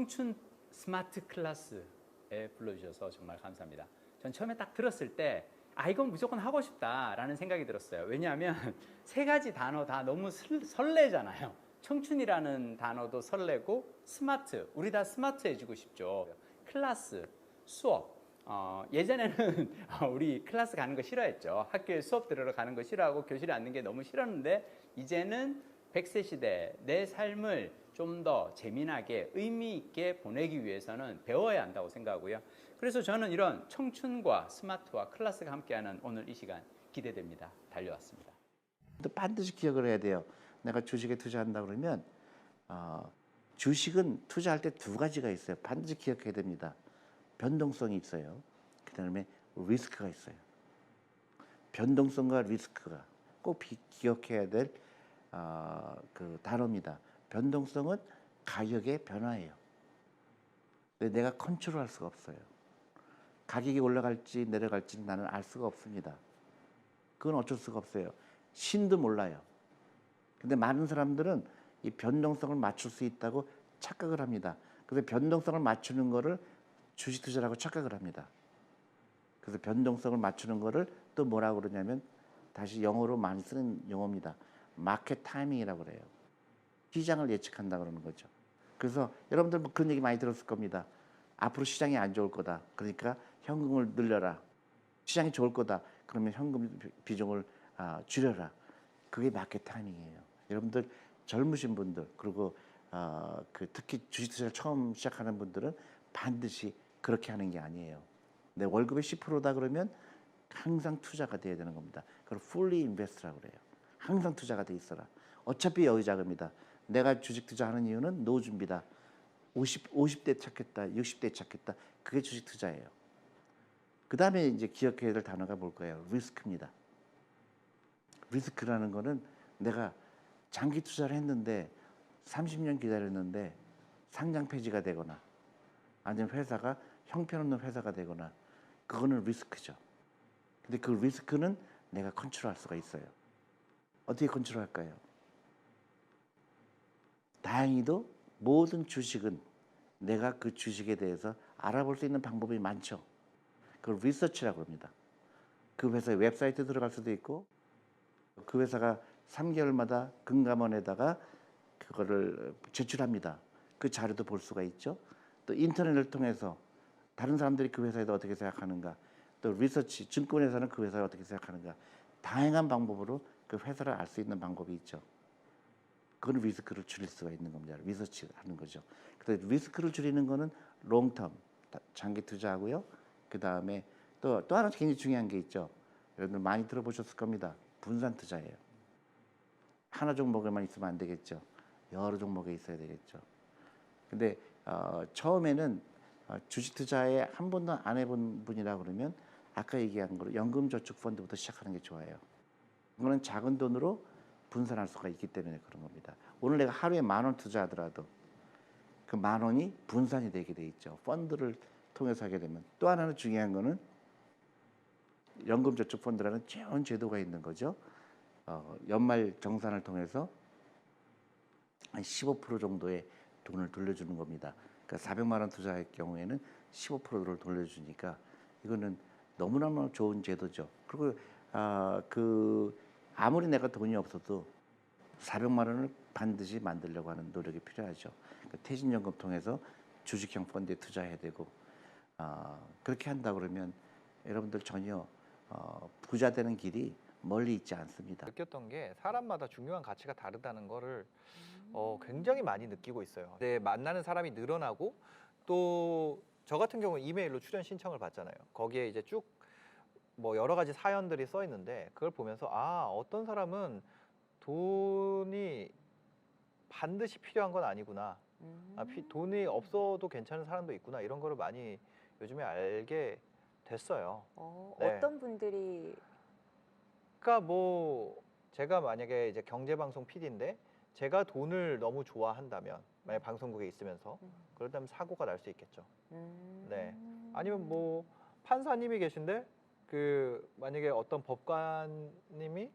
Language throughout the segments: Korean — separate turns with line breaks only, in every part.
청춘 스마트 클래스에 불러주셔서 정말 감사합니다. 전 처음에 딱 들었을 때 이건 무조건 하고 싶다라는 생각이 들었어요. 왜냐하면 세 가지 단어 다 너무 설레잖아요. 청춘이라는 단어도 설레고 스마트, 우리 다 스마트해지고 싶죠. 클래스, 수업. 예전에는 우리 클래스 가는 거 싫어했죠. 학교에 수업 들으러 가는 거 싫어하고 교실에 앉는 게 너무 싫었는데 이제는 100세 시대 내 삶을 좀 더 재미나게 의미 있게 보내기 위해서는 배워야 한다고 생각하고요. 그래서 저는 이런 청춘과 스마트와 클래스가 함께하는 오늘 이 시간 기대됩니다. 달려왔습니다.
또 반드시 기억을 해야 돼요. 내가 주식에 투자한다 그러면 주식은 투자할 때 두 가지가 있어요. 반드시 기억해야 됩니다. 변동성이 있어요. 그다음에 리스크가 있어요. 변동성과 리스크가 꼭 기억해야 될 그 단어입니다. 변동성은 가격의 변화예요. 근데 내가 컨트롤할 수가 없어요. 가격이 올라갈지 내려갈지 나는 알 수가 없습니다. 그건 어쩔 수가 없어요. 신도 몰라요. 근데 많은 사람들은 이 변동성을 맞출 수 있다고 착각을 합니다. 그래서 변동성을 맞추는 거를 주식 투자라고 착각을 합니다. 그래서 변동성을 맞추는 거를 또 뭐라고 그러냐면 다시 영어로 많이 쓰는 용어입니다. 마켓 타이밍이라고 그래요. 시장을 예측한다 그러는 거죠. 그래서 여러분들 뭐 그런 얘기 많이 들었을 겁니다. 앞으로 시장이 안 좋을 거다. 그러니까 현금을 늘려라. 시장이 좋을 거다. 그러면 현금 비중을 줄여라. 그게 마켓 타이밍이에요. 여러분들 젊으신 분들 그리고 특히 주식 투자를 처음 시작하는 분들은 반드시 그렇게 하는 게 아니에요. 내 월급의 10%다 그러면 항상 투자가 돼야 되는 겁니다. 그걸 fully invest라고 그래요. 항상 투자가 돼 있어라. 어차피 여유 자금이다. 내가 주식 투자하는 이유는 노준비다. 50대 찾겠다. 60대 찾겠다. 그게 주식 투자예요. 그 다음에 이제 기억해야 될 단어가 뭘까요? 리스크입니다. 리스크라는 거는 내가 장기 투자를 했는데 30년 기다렸는데 상장 폐지가 되거나 아니면 회사가 형편없는 회사가 되거나 그거는 리스크죠. 근데 그 리스크는 내가 컨트롤할 수가 있어요. 어떻게 컨트롤할까요? 다행히도 모든 주식은 내가 그 주식에 대해서 알아볼 수 있는 방법이 많죠. 그걸 리서치라고 합니다. 그 회사의 웹사이트에 들어갈 수도 있고 그 회사가 3개월마다 금감원에다가 그거를 제출합니다. 그 자료도 볼 수가 있죠. 또 인터넷을 통해서 다른 사람들이 그 회사에 대해 어떻게 생각하는가, 또 리서치, 증권회사는 그 회사를 어떻게 생각하는가, 다양한 방법으로 그 회사를 알 수 있는 방법이 있죠. 그건 리스크를 줄일 수가 있는 겁니다. 리서치하는 거죠. 그래서 리스크를 줄이는 거는 롱텀, 장기 투자하고요. 그 다음에 또 하나 굉장히 중요한 게 있죠. 여러분들 많이 들어보셨을 겁니다. 분산 투자예요. 하나 종목에만 있으면 안 되겠죠. 여러 종목에 있어야 되겠죠. 근데 처음에는 주식 투자에 한 번도 안 해본 분이라 그러면 아까 얘기한 거로 연금저축펀드부터 시작하는 게 좋아요. 그거는 작은 돈으로 분산할 수가 있기 때문에 그런 겁니다. 오늘 내가 하루에 10,000원 투자하더라도 그 10,000원이 분산이 되게 돼 있죠. 펀드를 통해서 하게 되면. 또 하나는 중요한 거는 연금저축펀드라는 좋은 제도가 있는 거죠. 연말 정산을 통해서 한 15% 정도의 돈을 돌려주는 겁니다. 그러니까 400만 원 투자할 경우에는 15%를 돌려주니까 이거는 너무너무 좋은 제도죠. 그리고 아무리 내가 돈이 없어도 400만 원을 반드시 만들려고 하는 노력이 필요하죠. 그러니까 퇴직연금 통해서 주식형 펀드에 투자해야 되고 그렇게 한다 그러면 여러분들 전혀 부자 되는 길이 멀리 있지 않습니다.
느꼈던 게 사람마다 중요한 가치가 다르다는 거를 굉장히 많이 느끼고 있어요. 근데 만나는 사람이 늘어나고 또 저 같은 경우는 이메일로 출연 신청을 받잖아요. 거기에 이제 쭉 뭐 여러 가지 사연들이 써 있는데 그걸 보면서 어떤 사람은 돈이 반드시 필요한 건 아니구나. 돈이 없어도 괜찮은 사람도 있구나. 이런 거를 많이 요즘에 알게 됐어요. 네.
어떤 분들이
그러니까 뭐 제가 만약에 이제 경제방송 PD인데 제가 돈을 너무 좋아한다면 만약 방송국에 있으면서 그렇다면 사고가 날 수 있겠죠. 네. 아니면 뭐 판사님이 계신데 만약에 어떤 법관님이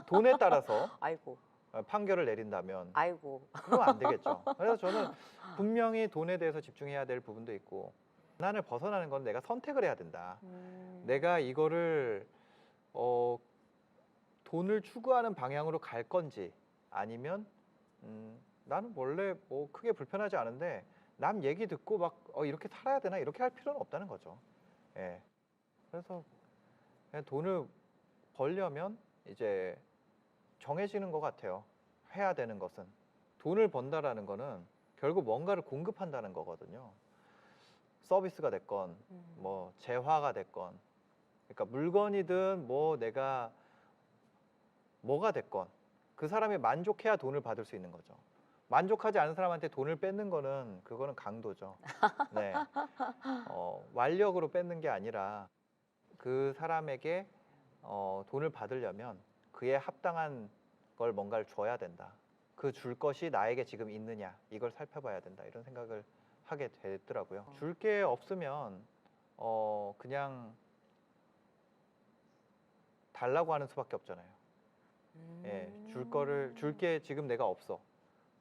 돈에 따라서
아이고
판결을 내린다면
아이고.
그러면 안 되겠죠. 그래서 저는 분명히 돈에 대해서 집중해야 될 부분도 있고 난을 벗어나는 건 내가 선택을 해야 된다. 내가 이거를 돈을 추구하는 방향으로 갈 건지 아니면 나는 원래 뭐 크게 불편하지 않은데 남 얘기 듣고 막 이렇게 살아야 되나 이렇게 할 필요는 없다는 거죠. 예. 그래서 그냥 돈을 벌려면 이제 정해지는 것 같아요. 해야 되는 것은 돈을 번다라는 거는 결국 뭔가를 공급한다는 거거든요. 서비스가 됐건 뭐 재화가 됐건 그러니까 물건이든 뭐 내가 뭐가 됐건 그 사람이 만족해야 돈을 받을 수 있는 거죠. 만족하지 않은 사람한테 돈을 뺏는 거는 그거는 강도죠. 네. 완력으로 뺏는 게 아니라 그 사람에게 돈을 받으려면 그에 합당한 걸 뭔가를 줘야 된다. 그 줄 것이 나에게 지금 있느냐 이걸 살펴봐야 된다. 이런 생각을 하게 되더라고요. 줄 게 없으면 그냥 달라고 하는 수밖에 없잖아요. 예, 줄 게 지금 내가 없어.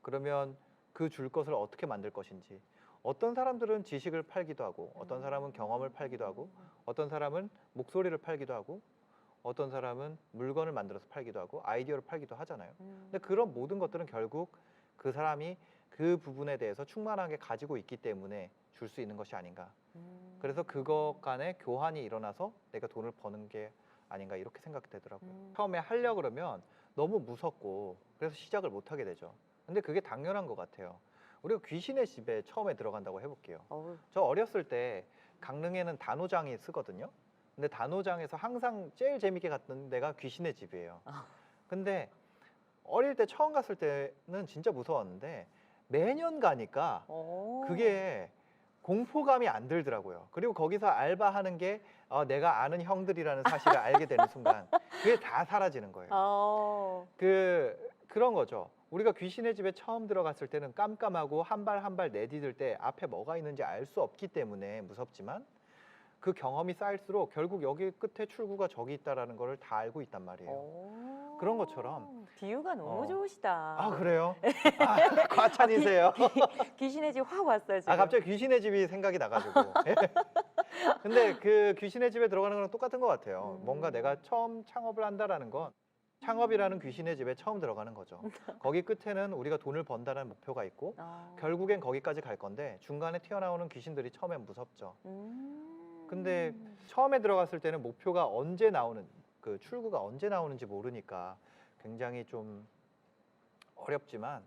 그러면 그 줄 것을 어떻게 만들 것인지. 어떤 사람들은 지식을 팔기도 하고, 어떤 사람은 경험을 팔기도 하고, 어떤 사람은 목소리를 팔기도 하고, 어떤 사람은 물건을 만들어서 팔기도 하고, 아이디어를 팔기도 하잖아요. 근데 그런 모든 것들은 결국 그 사람이 그 부분에 대해서 충만하게 가지고 있기 때문에 줄 수 있는 것이 아닌가. 그래서 그것 간에 교환이 일어나서 내가 돈을 버는 게 아닌가 이렇게 생각되더라고요. 처음에 하려고 그러면 너무 무섭고 그래서 시작을 못 하게 되죠. 근데 그게 당연한 것 같아요. 우리가 귀신의 집에 처음에 들어간다고 해볼게요. 저 어렸을 때 강릉에는 단오장이 쓰거든요. 근데 단오장에서 항상 제일 재밌게 갔던 데가 귀신의 집이에요. 근데 어릴 때 처음 갔을 때는 진짜 무서웠는데 매년 가니까 그게 공포감이 안 들더라고요. 그리고 거기서 알바하는 게 내가 아는 형들이라는 사실을 알게 되는 순간 그게 다 사라지는 거예요. 그런 거죠. 우리가 귀신의 집에 처음 들어갔을 때는 깜깜하고 한 발 한 발 내디딜 때 앞에 뭐가 있는지 알 수 없기 때문에 무섭지만 그 경험이 쌓일수록 결국 여기 끝에 출구가 저기 있다라는 걸 다 알고 있단 말이에요. 그런 것처럼
비유가 너무 좋으시다.
아 그래요? 아, 과찬이세요.
귀신의 집 확 왔어요 지금.
아 갑자기 귀신의 집이 생각이 나가지고. 근데 그 귀신의 집에 들어가는 거랑 똑같은 것 같아요. 뭔가 내가 처음 창업을 한다라는 건 창업이라는 귀신의 집에 처음 들어가는 거죠. 거기 끝에는 우리가 돈을 번다는 목표가 있고 결국엔 거기까지 갈 건데 중간에 튀어나오는 귀신들이 처음엔 무섭죠. 근데 처음에 들어갔을 때는 목표가 언제 나오는 그 출구가 언제 나오는지 모르니까 굉장히 좀 어렵지만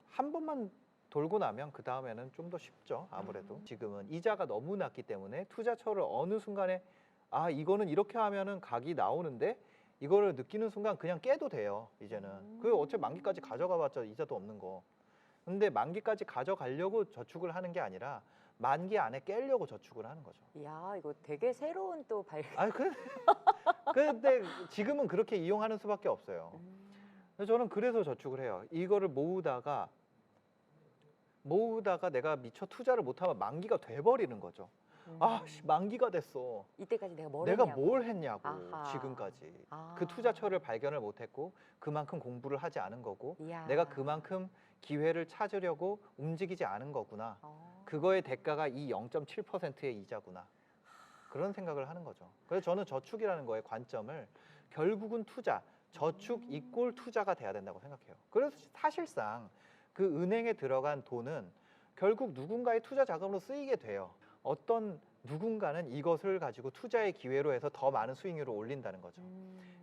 한 번만 돌고 나면 그 다음에는 좀 더 쉽죠. 아무래도 지금은 이자가 너무 낮기 때문에 투자처를 어느 순간에 아 이거는 이렇게 하면은 각이 나오는데 이거를 느끼는 순간 그냥 깨도 돼요. 이제는 그 어차피 만기까지 가져가봤자 이자도 없는 거. 근데 만기까지 가져가려고 저축을 하는 게 아니라 만기 안에 깨려고 저축을 하는 거죠.
야 이거 되게 새로운 또 발견.
아 근데 지금은 그렇게 이용하는 수밖에 없어요. 저는 그래서 저축을 해요. 이거를 모으다가 내가 미처 투자를 못하면 만기가 돼버리는 거죠. 아, 만기가 됐어.
이때까지 내가
내가
했냐고.
뭘 했냐고
아하.
지금까지.
아.
그 투자처를 발견을 못했고 그만큼 공부를 하지 않은 거고
이야.
내가 그만큼 기회를 찾으려고 움직이지 않은 거구나. 그거의 대가가 이 0.7%의 이자구나. 그런 생각을 하는 거죠. 그래서 저는 저축이라는 거의 관점을 결국은 투자, 저축 이꼴 투자가 돼야 된다고 생각해요. 그래서 사실상 그 은행에 들어간 돈은 결국 누군가의 투자 자금으로 쓰이게 돼요. 어떤 누군가는 이것을 가지고 투자의 기회로 해서 더 많은 수익률을 올린다는 거죠.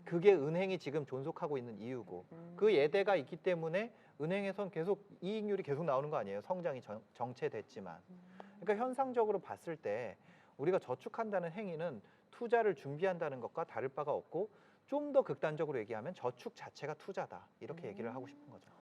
그게 은행이 지금 존속하고 있는 이유고 그 예대가 있기 때문에 은행에선 계속 이익률이 계속 나오는 거 아니에요. 성장이 정체됐지만. 그러니까 현상적으로 봤을 때 우리가 저축한다는 행위는 투자를 준비한다는 것과 다를 바가 없고 좀 더 극단적으로 얘기하면 저축 자체가 투자다. 이렇게 얘기를 하고 싶은 거죠.